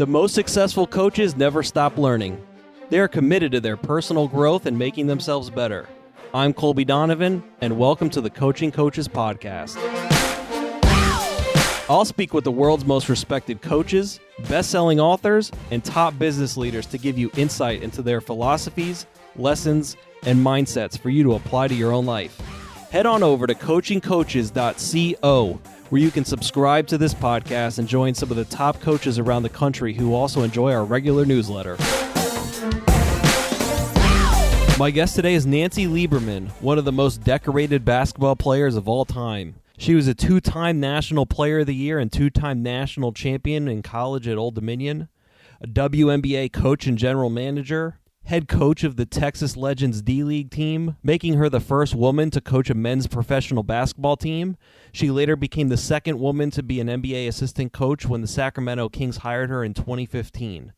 The most successful coaches never stop learning. They are committed to their personal growth and making themselves better. I'm Colby Donovan, and welcome to the Coaching Coaches Podcast. I'll speak with the world's most respected coaches, best-selling authors, and top business leaders to give you insight into their philosophies, lessons, and mindsets for you to apply to your own life. Head on over to coachingcoaches.co, where you can subscribe to this podcast and join some of the top coaches around the country who also enjoy our regular newsletter. My guest today is Nancy Lieberman, one of the most decorated basketball players of all time. She was a two-time National Player of the Year and two-time National Champion in college at Old Dominion, a WNBA coach and general manager, head coach of the Texas Legends D-League team, making her the first woman to coach a men's professional basketball team. She later became the second woman to be an NBA assistant coach when the Sacramento Kings hired her in 2015.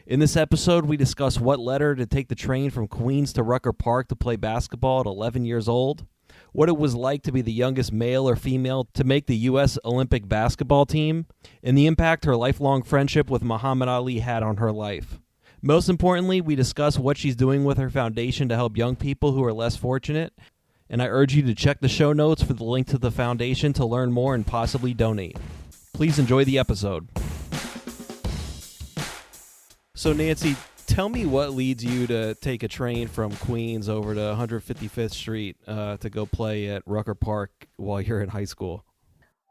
In this episode, we discuss what led her to take the train from Queens to Rucker Park to play basketball at 11 years old, what it was like to be the youngest male or female to make the U.S. Olympic basketball team, and the impact her lifelong friendship with Muhammad Ali had on her life. Most importantly, we discuss what she's doing with her foundation to help young people who are less fortunate, and I urge you to check the show notes for the link to the foundation to learn more and possibly donate. Please enjoy the episode. So Nancy, tell me what leads you to take a train from Queens over to 155th Street to go play at Rucker Park while you're in high school.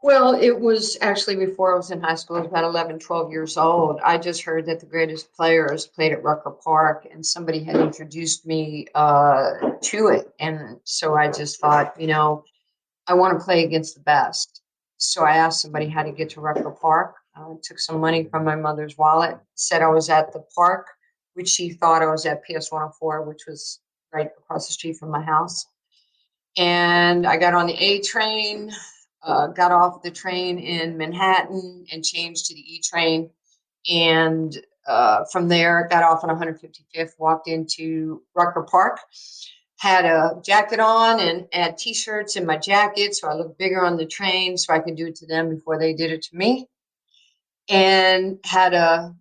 Well, it was actually before I was in high school. I was about 11, 12 years old. I just heard that the greatest players played at Rucker Park, and somebody had introduced me to it. And so I just thought, I want to play against the best. So I asked somebody how to get to Rucker Park. I took some money from my mother's wallet, said I was at the park, which she thought I was at PS 104, which was right across the street from my house. And I got on the A train. Got off the train in Manhattan and changed to the E train. And from there, got off on 155th, walked into Rucker Park, had a jacket on and had T-shirts in my jacket. So I looked bigger on the train so I could do it to them before they did it to me. And had a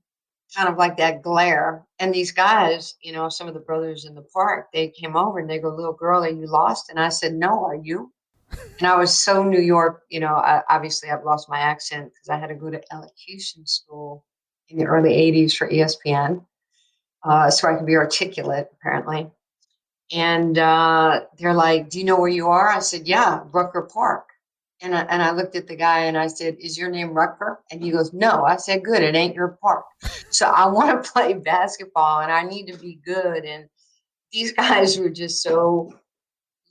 kind of like that glare. And these guys, some of the brothers in the park, they came over and they go, "Little girl, are you lost?" And I said, "No, are you?" And I was so New York, obviously I've lost my accent because I had to go to elocution school in the early 80s for ESPN, so I could be articulate, apparently. And they're like, "Do you know where you are?" I said, "Yeah, Rucker Park." And I looked at the guy and I said, "Is your name Rucker?" And he goes, "No." I said, "Good, it ain't your park." So I want to play basketball and I need to be good. And these guys were just so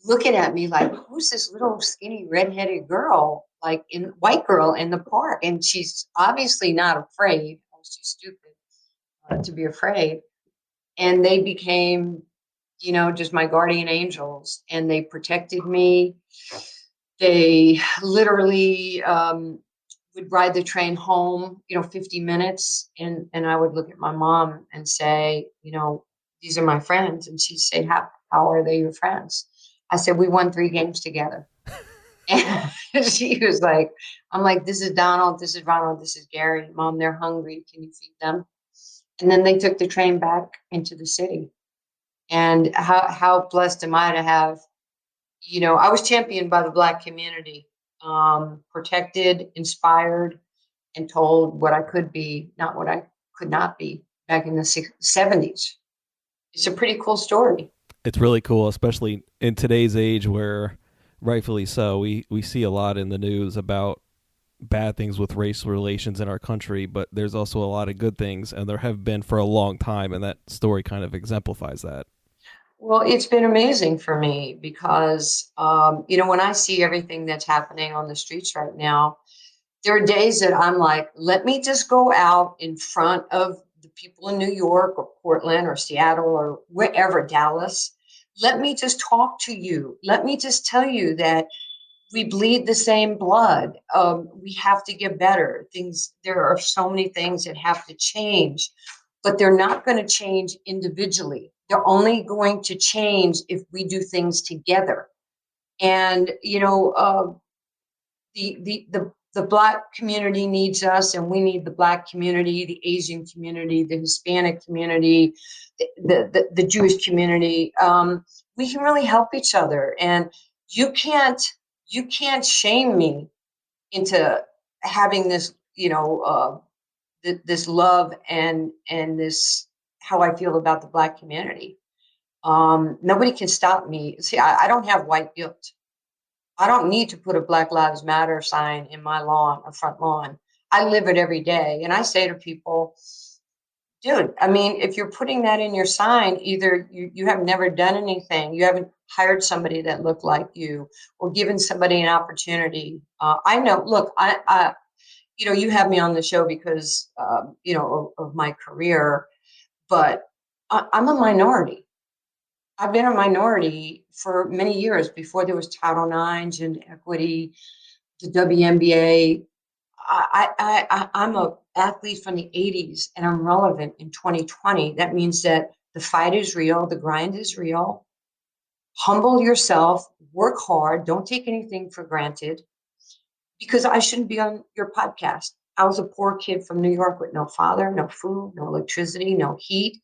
looking at me like, "Who's this little skinny redheaded girl, white girl in the park?" And she's obviously not afraid. I was too stupid to be afraid. And they became, just my guardian angels, and they protected me. They literally would ride the train home, 50 minutes. And I would look at my mom and say, "These are my friends." And she'd say, how are they your friends? I said, "We won 3 games together." And she was like, I'm like, "This is Donald, this is Ronald, this is Gary. Mom, they're hungry. Can you feed them?" And then they took the train back into the city. And how blessed am I to have, I was championed by the Black community, protected, inspired, and told what I could be, not what I could not be back in the 70s. It's a pretty cool story. It's really cool, especially in today's age where, rightfully so, we see a lot in the news about bad things with race relations in our country, but there's also a lot of good things, and there have been for a long time, and that story kind of exemplifies that. Well, it's been amazing for me because, when I see everything that's happening on the streets right now, there are days that I'm like, let me just go out in front of the people in New York or Portland or Seattle or wherever, Dallas. Let me just talk to you. Let me just tell you that we bleed the same blood. We have to get better. There are so many things that have to change, but they're not going to change individually. They're only going to change if we do things together. And, the the Black community needs us, and we need the Black community, the Asian community, the Hispanic community, the Jewish community. We can really help each other, and you can't shame me into having this, this love and this how I feel about the Black community. Nobody can stop me. See, I don't have white guilt. I don't need to put a Black Lives Matter sign in my lawn, a front lawn. I live it every day. And I say to people, dude, I mean, if you're putting that in your sign, either you have never done anything, you haven't hired somebody that looked like you, or given somebody an opportunity. I know, look, you have me on the show because, of my career, but I'm a minority. I've been a minority for many years before there was Title IX and equity, the WNBA. I'm a athlete from the 80s and I'm relevant in 2020. That means that the fight is real, the grind is real. Humble yourself, work hard, don't take anything for granted, because I shouldn't be on your podcast. I was a poor kid from New York with no father, no food, no electricity, no heat,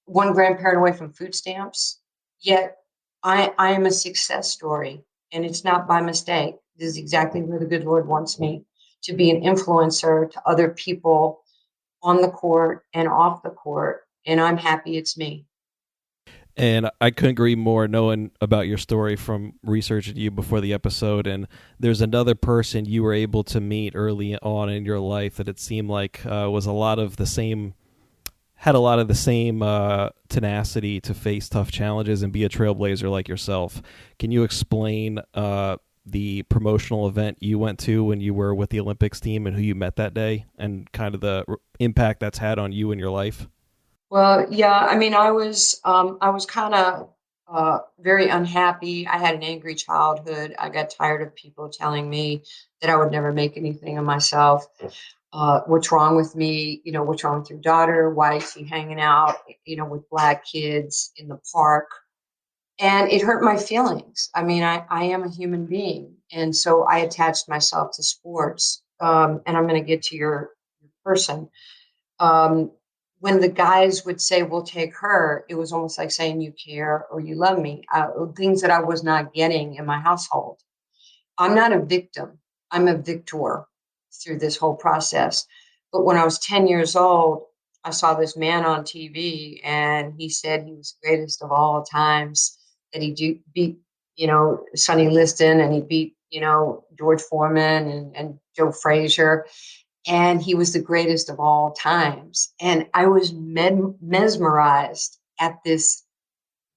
one grandparent away from food stamps. Yet I am a success story, and it's not by mistake. This is exactly where the good Lord wants me to be, an influencer to other people on the court and off the court. And I'm happy it's me. And I couldn't agree more knowing about your story from researching you before the episode. And there's another person you were able to meet early on in your life that it seemed like was a lot of the same tenacity to face tough challenges and be a trailblazer like yourself. Can you explain the promotional event you went to when you were with the Olympics team and who you met that day and kind of the impact that's had on you and your life? Well, yeah, I mean, I was kind of very unhappy. I had an angry childhood. I got tired of people telling me that I would never make anything of myself. What's wrong with me? What's wrong with your daughter? Why is she hanging out, with Black kids in the park? And it hurt my feelings. I mean, I am a human being. And so I attached myself to sports. And I'm going to get to your person. Um, when the guys would say, we'll take her, it was almost like saying you care or you love me, things that I was not getting in my household. I'm not a victim. I'm a victor through this whole process. But when I was 10 years old, I saw this man on TV and he said he was the greatest of all times, that he beat, Sonny Liston, and he beat, George Foreman and Joe Frazier. And he was the greatest of all times. And I was mesmerized at this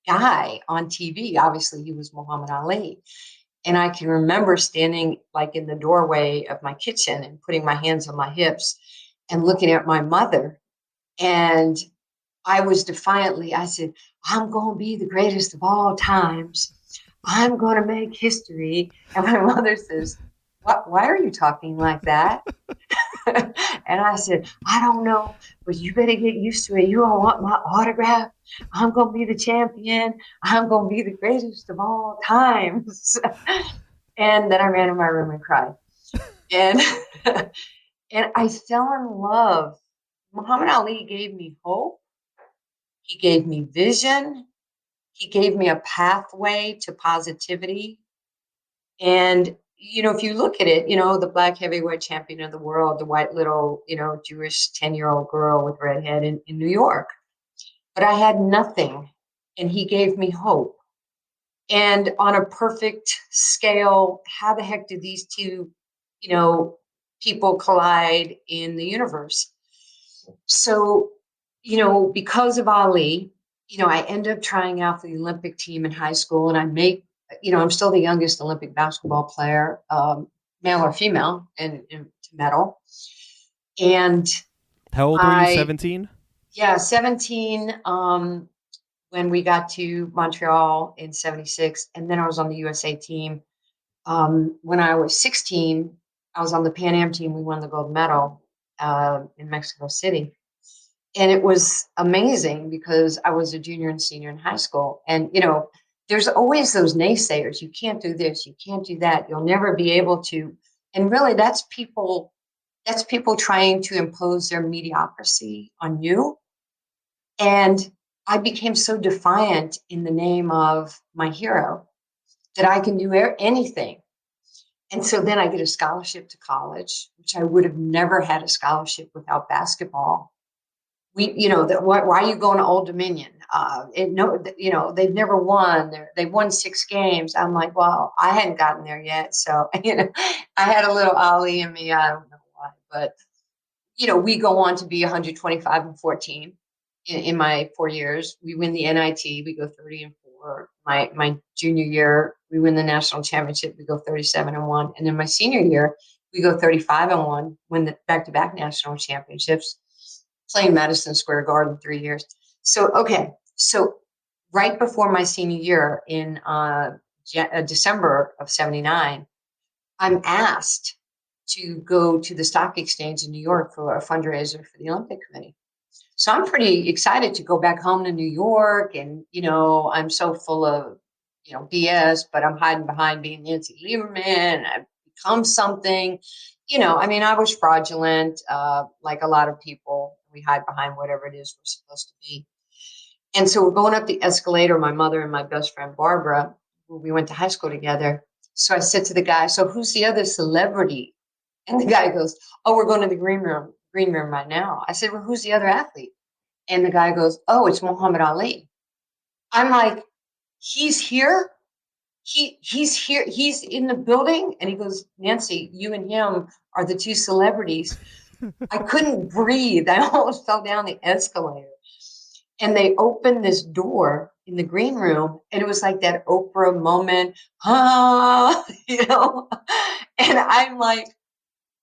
guy on TV. Obviously, he was Muhammad Ali. And I can remember standing like in the doorway of my kitchen and putting my hands on my hips and looking at my mother. And I said, I'm going to be the greatest of all times. I'm going to make history. And my mother says, why are you talking like that? And I said, I don't know, but you better get used to it. You don't want my autograph? I'm going to be the champion. I'm going to be the greatest of all times. And then I ran in my room and cried. And and I fell in love. Muhammad Ali gave me hope. He gave me vision. He gave me a pathway to positivity. And if you look at it, the Black heavyweight champion of the world, the white little, Jewish 10-year-old girl with red hair in New York. But I had nothing, and he gave me hope. And on a perfect scale, how the heck did these two, people collide in the universe? So, because of Ali, I end up trying out for the Olympic team in high school, and I make, I'm still the youngest Olympic basketball player, male or female, and to medal. And how old were you? 17? Yeah, 17. When we got to Montreal in 76, and then I was on the USA team. When I was 16, I was on the Pan Am team. We won the gold medal in Mexico City. And it was amazing because I was a junior and senior in high school. And, there's always those naysayers. You can't do this. You can't do that. You'll never be able to. And really that's people trying to impose their mediocrity on you. And I became so defiant in the name of my hero that I can do anything. And so then I get a scholarship to college, which I would have never had a scholarship without basketball. Why are you going to Old Dominion? They've never won. They won 6 games. I'm like, well, I hadn't gotten there yet. So, I had a little Ollie in me. I don't know why, but, we go on to be 125-14 in my 4 years. We win the NIT. We go 30-4. My junior year, we win the national championship. We go 37-1. And then my senior year, we go 35-1, win the back-to-back national championships, playing Madison Square Garden 3 years. So right before my senior year in December of 79, I'm asked to go to the stock exchange in New York for a fundraiser for the Olympic Committee. So I'm pretty excited to go back home to New York. And, I'm so full of, BS, but I'm hiding behind being Nancy Lieberman. I've become something, I was fraudulent, like a lot of people. We hide behind whatever it is we're supposed to be. And so we're going up the escalator, my mother and my best friend, Barbara, who we went to high school together. So I said to the guy, so who's the other celebrity? And the guy goes, oh, we're going to the green room right now. I said, well, who's the other athlete? And the guy goes, oh, it's Muhammad Ali. I'm like, he's here? He's here. He's in the building? And he goes, Nancy, you and him are the two celebrities. I couldn't breathe. I almost fell down the escalator. And they opened this door in the green room, and it was like that Oprah moment, And I'm like,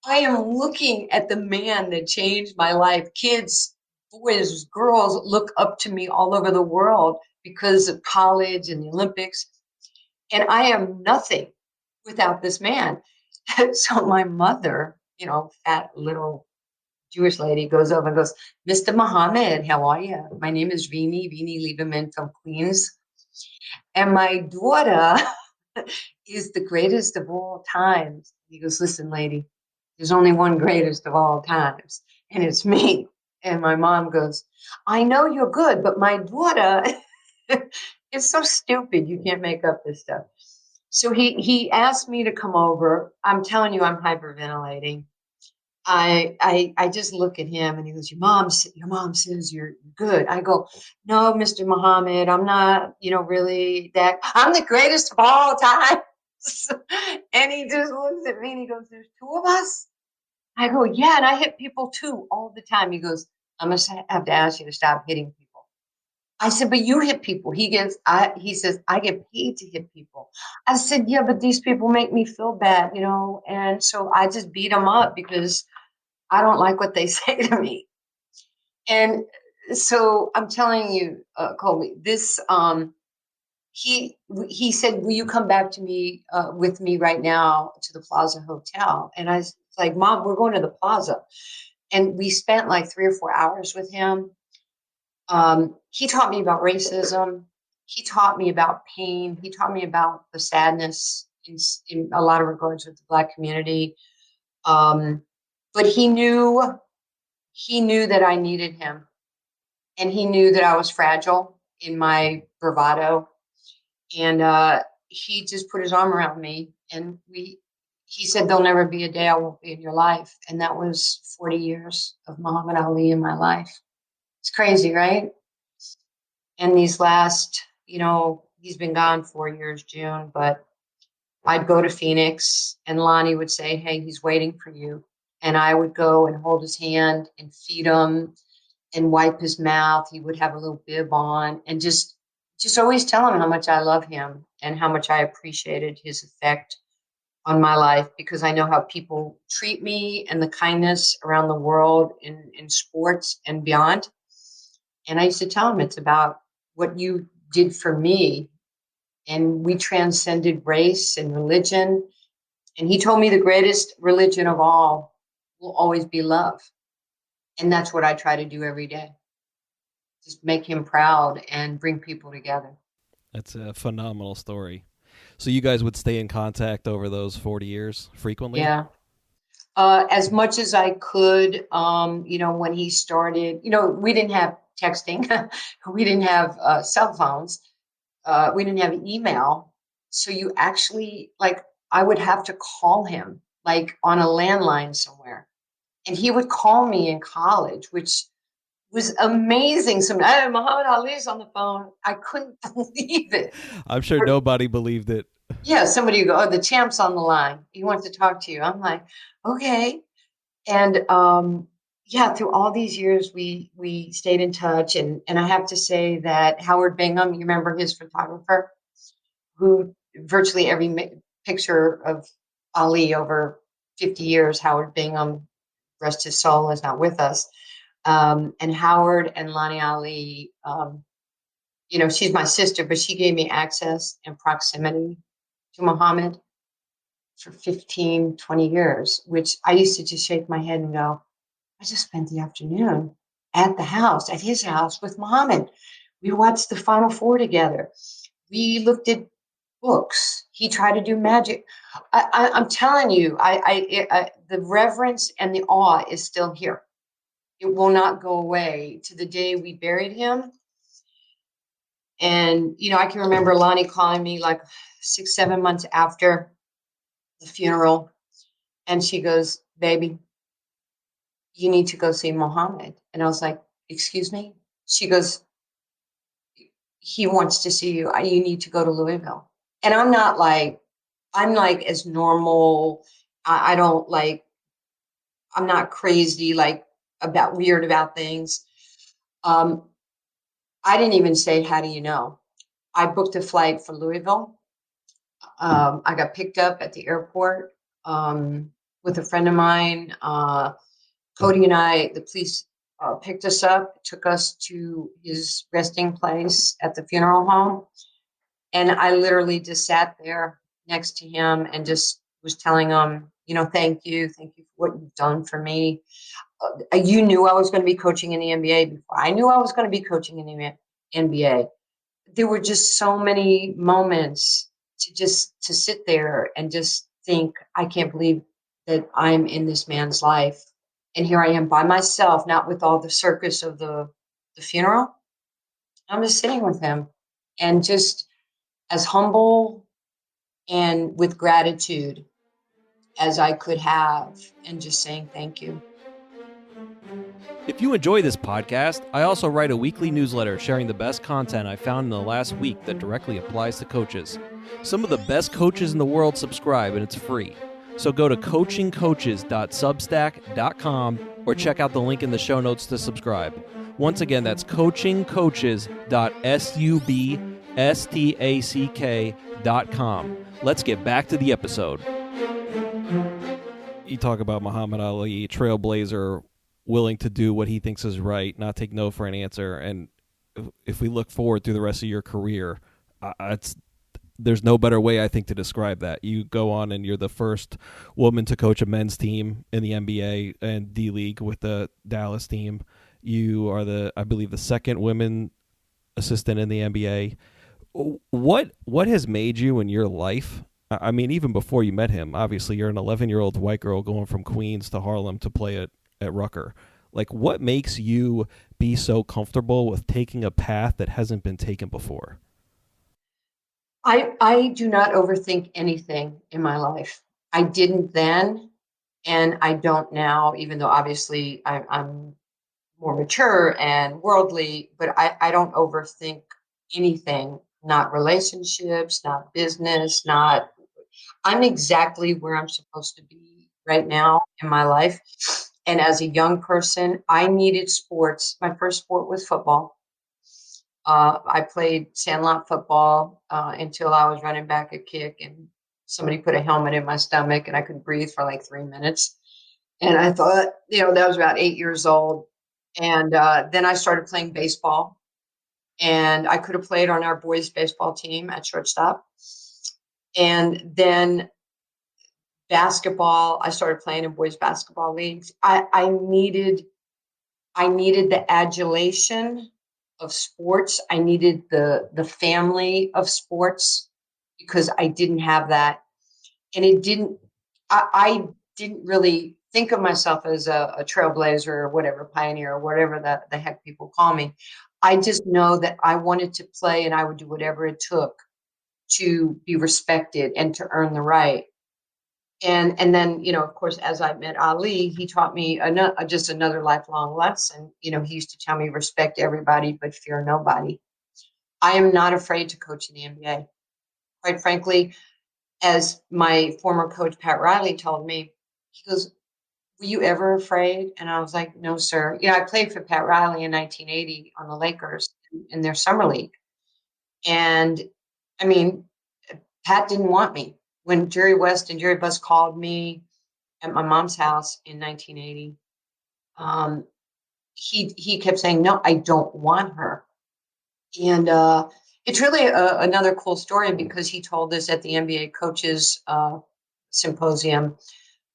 I am looking at the man that changed my life. Kids, boys, girls look up to me all over the world because of college and the Olympics. And I am nothing without this man. So my mother, fat little Jewish lady, goes over and goes, Mr. Muhammad, how are you? My name is Vini Lieberman from Queens. And my daughter is the greatest of all times. He goes, listen, lady, there's only one greatest of all times, and it's me. And my mom goes, I know you're good, but my daughter is so stupid. You can't make up this stuff. So he asked me to come over. I'm telling you, I'm hyperventilating. I just look at him and he goes, your mom says you're good. I go, no, Mr. Muhammad, I'm not, really that. I'm the greatest of all time. And he just looks at me and he goes, there's two of us? I go, yeah, and I hit people too all the time. He goes, I'm going to have to ask you to stop hitting people. I said, but you hit people. He says, I get paid to hit people. I said, yeah, but these people make me feel bad, and so I just beat them up because I don't like what they say to me. And so I'm telling you, Colby, this, he said, will you come back to me, with me right now to the Plaza Hotel? And I was like, Mom, we're going to the Plaza. And we spent like 3 or 4 hours with him. He taught me about racism. He taught me about pain. He taught me about the sadness in a lot of regards with the Black community. But he knew that I needed him, and he knew that I was fragile in my bravado. And he just put his arm around me, and he said, there'll never be a day I won't be in your life. And that was 40 years of Muhammad Ali in my life. It's crazy, right? And these last, he's been gone 4 years, June, but I'd go to Phoenix and Lonnie would say, hey, he's waiting for you. And I would go and hold his hand and feed him and wipe his mouth. He would have a little bib on and just always tell him how much I love him and how much I appreciated his effect on my life, because I know how people treat me and the kindness around the world in sports and beyond. And I used to tell him, it's about what you did for me. And we transcended race and religion. And he told me the greatest religion of all will always be love. And that's what I try to do every day. Just make him proud and bring people together. That's a phenomenal story. So you guys would stay in contact over those 40 years frequently? Yeah. As much as I could, when he started, we didn't have texting, we didn't have cell phones, we didn't have email. So you actually, like, I would have to call him, like, on a landline somewhere. And he would call me in college, which was amazing. Hey, Muhammad Ali's on the phone. I couldn't believe it. I'm sure nobody believed it. Yeah, somebody would go, oh, the champ's on the line. He wants to talk to you. I'm like, okay. And yeah, through all these years, we stayed in touch. And I have to say that Howard Bingham, you remember his photographer, who virtually every picture of Ali over 50 years, Howard Bingham, rest his soul, is not with us. And Howard and Lonnie Ali, she's my sister, but she gave me access and proximity to Muhammad for 15, 20 years, which I used to just shake my head and go, I just spent the afternoon at his house with Muhammad. We watched the Final Four together. We looked at books. He tried to do magic. I'm telling you, the reverence and the awe is still here. It will not go away to the day we buried him. And, I can remember Lonnie calling me like 6, 7 months after the funeral. And she goes, baby, you need to go see Muhammad. And I was like, excuse me? She goes, he wants to see you. You need to go to Louisville. And I'm like as normal. I don't like, I'm not crazy, like weird about things. I didn't even say, how do you know? I booked a flight for Louisville. I got picked up at the airport with a friend of mine. Cody and I, the police picked us up, took us to his resting place at the funeral home. And I literally just sat there next to him and just was telling him, thank you for what you've done for me. You knew I was going to be coaching in the NBA before I knew I was going to be coaching in the NBA. There were just so many moments to sit there and just think, I can't believe that I'm in this man's life. And here I am by myself, not with all the circus of the funeral. I'm just sitting with him and just as humble and with gratitude as I could have, and just saying thank you. If you enjoy this podcast, I also write a weekly newsletter sharing the best content I found in the last week that directly applies to coaches. Some of the best coaches in the world subscribe, and it's free. So go to coachingcoaches.substack.com or check out the link in the show notes to subscribe. Once again, that's coachingcoaches.substack.com. Let's get back to the episode. You talk about Muhammad Ali, trailblazer, willing to do what he thinks is right, not take no for an answer. And if we look forward through the rest of your career, there's no better way, I think, to describe that. You go on and you're the first woman to coach a men's team in the NBA and D-League with the Dallas team. You are I believe, the second women assistant in the NBA. What has made you in your life? I mean, even before you met him, obviously you're an 11-year-old white girl going from Queens to Harlem to play at Rucker. Like, what makes you be so comfortable with taking a path that hasn't been taken before? I do not overthink anything in my life. I didn't then, and I don't now, even though obviously I'm more mature and worldly, but I don't overthink anything, not relationships, not business, I'm exactly where I'm supposed to be right now in my life. And as a young person, I needed sports. My first sport was football. I played sandlot football until I was running back a kick and somebody put a helmet in my stomach and I could breathe for like 3 minutes. And I thought, that was about 8 years old. And then I started playing baseball. And I could have played on our boys' baseball team at shortstop. And then basketball, I started playing in boys' basketball leagues. I needed the adulation of sports. I needed the family of sports because I didn't have that. And I didn't really think of myself as a trailblazer or whatever, pioneer or whatever the heck people call me. I just know that I wanted to play and I would do whatever it took to be respected and to earn the right. And then, of course, as I met Ali, he taught me just another lifelong lesson. He used to tell me respect everybody, but fear nobody. I am not afraid to coach in the NBA. Quite frankly, as my former coach, Pat Riley, told me, he goes, were you ever afraid? And I was like, no, sir. I played for Pat Riley in 1980 on the Lakers in their summer league. And I mean, Pat didn't want me. When Jerry West and Jerry Buss called me at my mom's house in 1980, he kept saying, no, I don't want her. And it's really another cool story because he told us at the NBA coaches symposium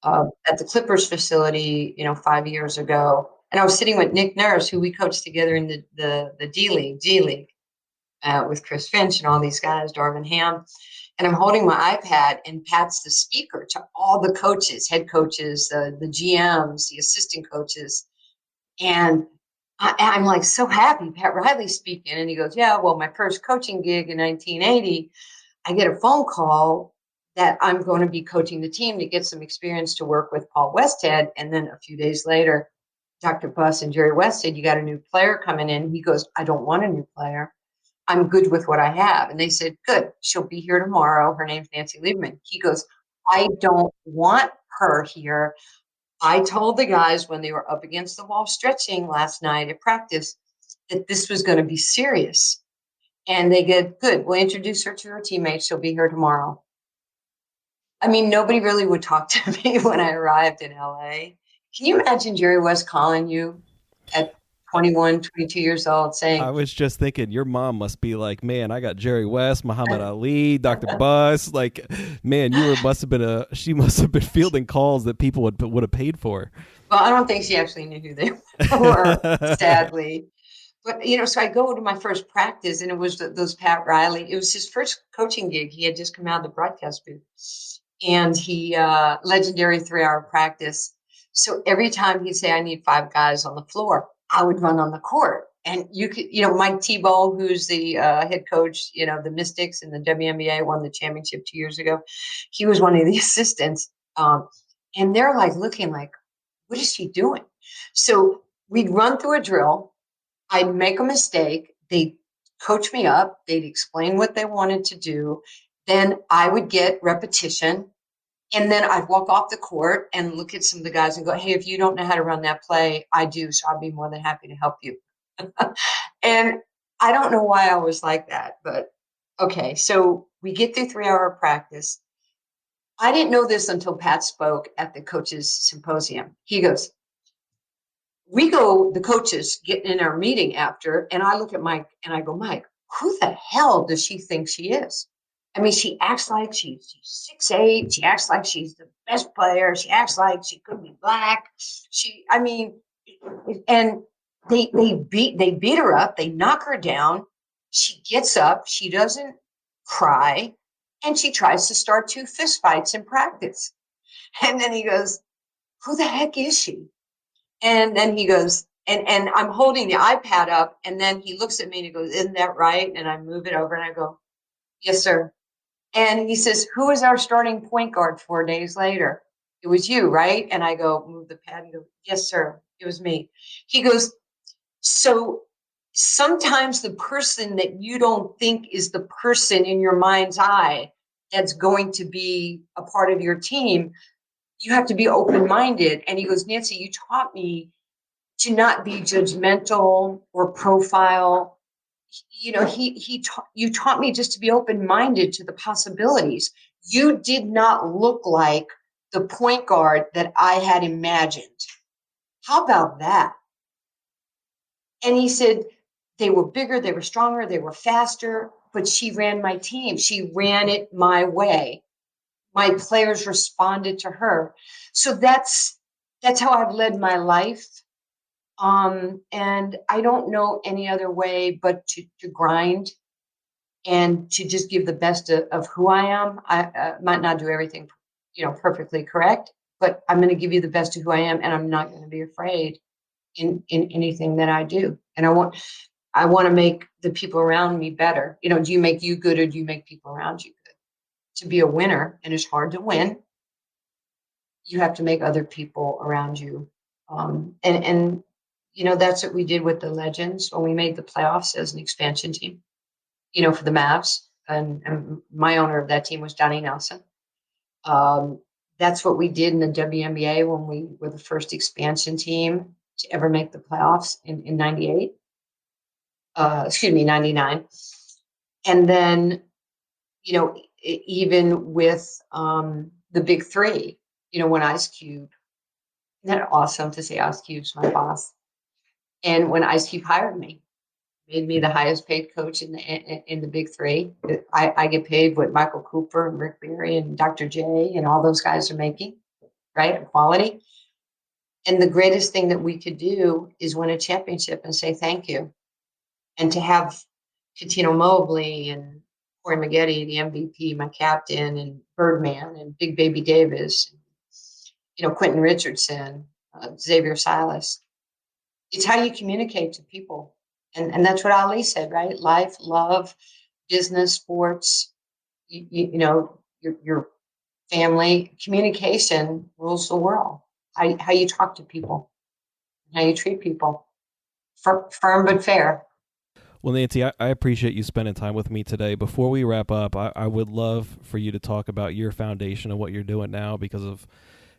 at the Clippers facility, 5 years ago. And I was sitting with Nick Nurse, who we coached together in the D League with Chris Finch and all these guys, Darvin Ham. And I'm holding my iPad, and Pat's the speaker to all the coaches, head coaches, the GMs, the assistant coaches. And I'm like so happy. Pat Riley's speaking, and he goes, yeah, well, my first coaching gig in 1980, I get a phone call that I'm going to be coaching the team to get some experience to work with Paul Westhead. And then a few days later, Dr. Buss and Jerry West said, you got a new player coming in. He goes, I don't want a new player. I'm good with what I have. And they said, good, she'll be here tomorrow. Her name's Nancy Lieberman. He goes, I don't want her here. I told the guys when they were up against the wall stretching last night at practice that this was going to be serious. And they get, good, we'll introduce her to her teammates. She'll be here tomorrow. I mean, nobody really would talk to me when I arrived in LA. Can you imagine Jerry West calling you at 21, 22 years old saying, I was just thinking, your mom must be like, man, I got Jerry West, Muhammad Ali, Dr. Buss. Like, man, she must have been fielding calls that people would have paid for. well, I don't think she actually knew who they were, sadly. But, so I go to my first practice, and it was those Pat Riley. It was his first coaching gig. He had just come out of the broadcast booth. And he, legendary 3-hour practice. So every time he'd say, I need 5 guys on the floor, I would run on the court. And you could, Mike Tebow, who's the head coach, the Mystics in the WNBA, won the championship 2 years ago. He was one of the assistants. And they're like looking like, what is she doing? So we'd run through a drill. I'd make a mistake. They'd coach me up. They'd explain what they wanted to do. Then I would get repetition. And then I'd walk off the court and look at some of the guys and go, hey, if you don't know how to run that play, I do. So I'll be more than happy to help you. And I don't know why I was like that, but okay. So we get through 3-hour practice. I didn't know this until Pat spoke at the coaches symposium. He goes, the coaches get in our meeting after, and I look at Mike and I go, Mike, who the hell does she think she is? I mean, she acts like she's 6'8". She acts like she's the best player. She acts like she could be black. And they beat her up. They knock her down. She gets up. She doesn't cry, and she tries to start 2 fist fights in practice. And then he goes, "Who the heck is she?" And then he goes, and I'm holding the iPad up, and then he looks at me and he goes, "Isn't that right?" And I move it over and I go, "Yes, sir." And he says, "Who is our starting point guard 4 days later?" "It was you, right?" And I go, move the pad and go, "Yes, sir, it was me." He goes, "So sometimes the person that you don't think is the person in your mind's eye that's going to be a part of your team, you have to be open-minded." And he goes, "Nancy, you taught me to not be judgmental or profile. You taught me just to be open-minded to the possibilities. You did not look like the point guard that I had imagined. How about that?" And he said, "They were bigger, they were stronger, they were faster, but she ran my team. She ran it my way. My players responded to her." So that's how I've led my life. And I don't know any other way but to grind and to just give the best of who I am. I might not do everything, perfectly correct, but I'm going to give you the best of who I am, and I'm not going to be afraid in anything that I do. And I want to make the people around me better. Do you make you good, or do you make people around you good? To be a winner, and it's hard to win, you have to make other people around you. And that's what we did with the Legends when we made the playoffs as an expansion team, for the Mavs. And my owner of that team was Donnie Nelson. That's what we did in the WNBA when we were the first expansion team to ever make the playoffs in 98. 99. And then, even with the big three, when Ice Cube, isn't that awesome to say Ice Cube's my boss? And when Ice Cube hired me, made me the highest paid coach in the big three. I get paid what Michael Cooper and Rick Barry and Dr. J and all those guys are making, right? Quality. And the greatest thing that we could do is win a championship and say thank you. And to have Katino Mobley and Corey Maggette, the MVP, my captain, and Birdman and Big Baby Davis, Quentin Richardson, Xavier Silas. It's how you communicate to people. And that's what Ali said, right? Life, love, business, sports, your family, communication rules the world. How you talk to people, how you treat people. Firm but fair. Well, Nancy, I appreciate you spending time with me today. Before we wrap up, I would love for you to talk about your foundation and what you're doing now, because of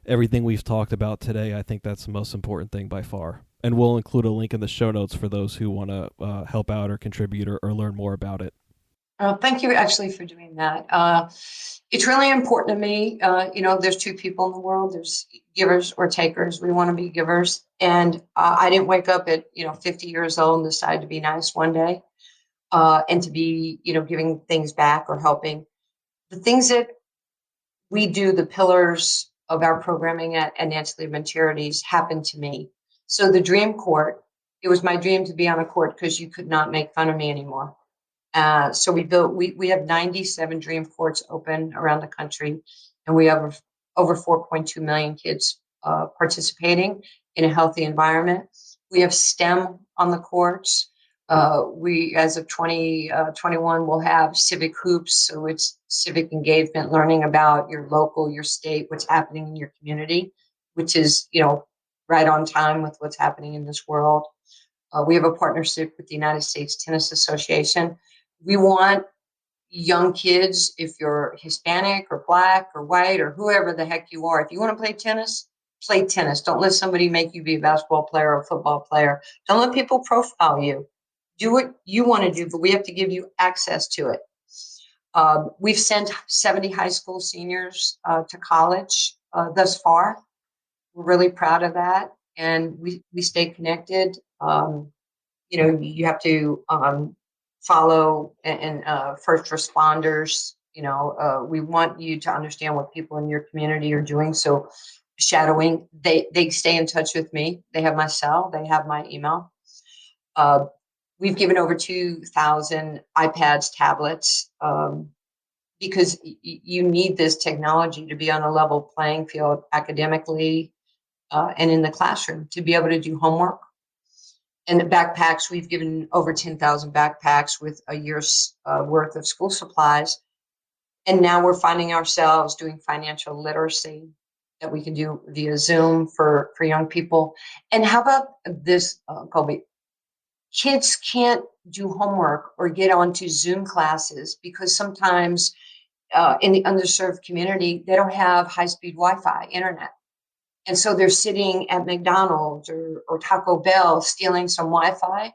everything we've talked about today. I think that's the most important thing by far. And we'll include a link in the show notes for those who want to help out or contribute or learn more about it. Thank you actually for doing that. It's really important to me. There's two people in the world. There's givers or takers. We want to be givers. And I didn't wake up at, 50 years old and decide to be nice one day and to be, giving things back or helping. The things that we do, the pillars of our programming at Nancy Lieberman Charities, happened to me. So the Dream Court, it was my dream to be on a court because you could not make fun of me anymore. So we have 97 Dream Courts open around the country, and we have over 4.2 million kids participating in a healthy environment. We have STEM on the courts. We, as of 2021, will have civic hoops. So it's civic engagement, learning about your local, your state, what's happening in your community, which is, right on time with what's happening in this world. We have a partnership with the United States Tennis Association. We want young kids, if you're Hispanic or Black or white or whoever the heck you are, if you want to play tennis, play tennis. Don't let somebody make you be a basketball player or a football player. Don't let people profile you. Do what you want to do, but we have to give you access to it. We've sent 70 high school seniors to college thus far. We're really proud of that, and we stay connected. You have to follow and first responders. We want you to understand what people in your community are doing. So shadowing, they stay in touch with me. They have my cell. They have my email. We've given over 2,000 iPads, tablets, because you need this technology to be on a level playing field academically and in the classroom to be able to do homework. And the backpacks, we've given over 10,000 backpacks with a year's worth of school supplies. And now we're finding ourselves doing financial literacy that we can do via Zoom for young people. And how about this, Colby? Kids can't do homework or get onto Zoom classes because sometimes in the underserved community, they don't have high-speed Wi-Fi internet. And so they're sitting at McDonald's or Taco Bell stealing some Wi-Fi.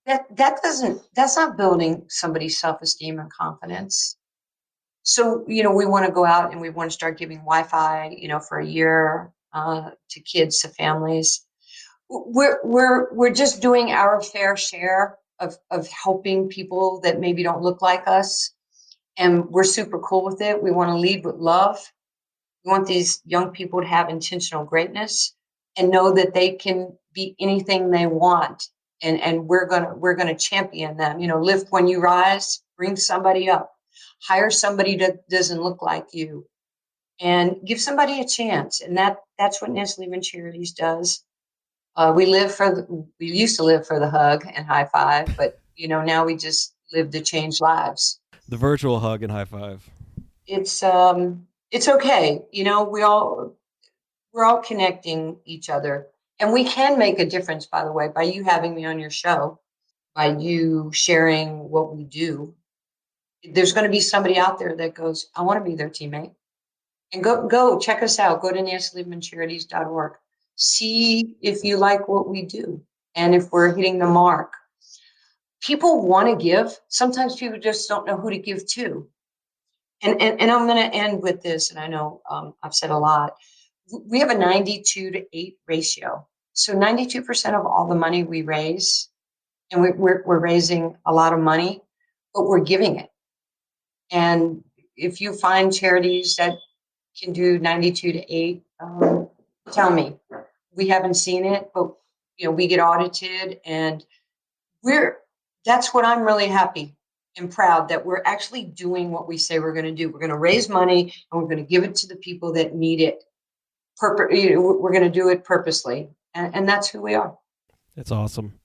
That's not building somebody's self-esteem and confidence. So, we want to go out and we want to start giving Wi-Fi, for a year to kids, to families. We're just doing our fair share of helping people that maybe don't look like us. And we're super cool with it. We want to lead with love. We want these young people to have intentional greatness and know that they can be anything they want. And we're gonna champion them. Lift when you rise, bring somebody up, hire somebody that doesn't look like you, and give somebody a chance. And that's what Nancy Lieberman Charities does. We used to live for the hug and high five, but now we just live to change lives. The virtual hug and high five. It's okay. We're all connecting each other, and we can make a difference, by the way, by you having me on your show, by you sharing what we do. There's going to be somebody out there that goes, I want to be their teammate. And go check us out. Go to nancyliebermancharities.org. See if you like what we do and if we're hitting the mark. People want to give. Sometimes people just don't know who to give to. And I'm going to end with this, and I know I've said a lot. We have a 92-8 ratio. So 92% of all the money we raise, and we're raising a lot of money, but we're giving it. And if you find charities that can do 92-8, tell me. We haven't seen it, but we get audited, and that's what I'm really happy and proud that we're actually doing what we say we're going to do. We're going to raise money, and we're going to give it to the people that need it. We're going to do it purposely, and that's who we are. It's awesome.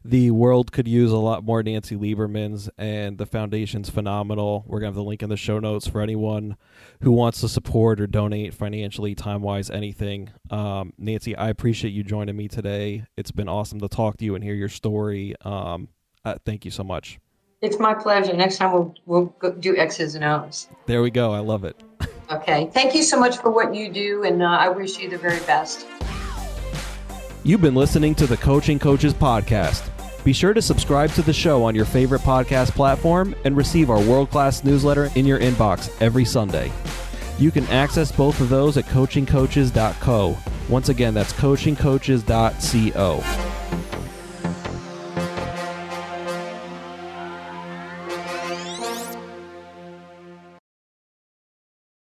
The world could use a lot more Nancy Liebermans, and the foundation's phenomenal. We're going to have the link in the show notes for anyone who wants to support or donate financially, time-wise, anything. Nancy, I appreciate you joining me today. It's been awesome to talk to you and hear your story. Thank you so much. It's my pleasure. Next time we'll go do X's and O's. There we go. I love it. Okay. Thank you so much for what you do, and I wish you the very best. You've been listening to the Coaching Coaches Podcast. Be sure to subscribe to the show on your favorite podcast platform and receive our world-class newsletter in your inbox every Sunday. You can access both of those at coachingcoaches.co. Once again, that's coachingcoaches.co.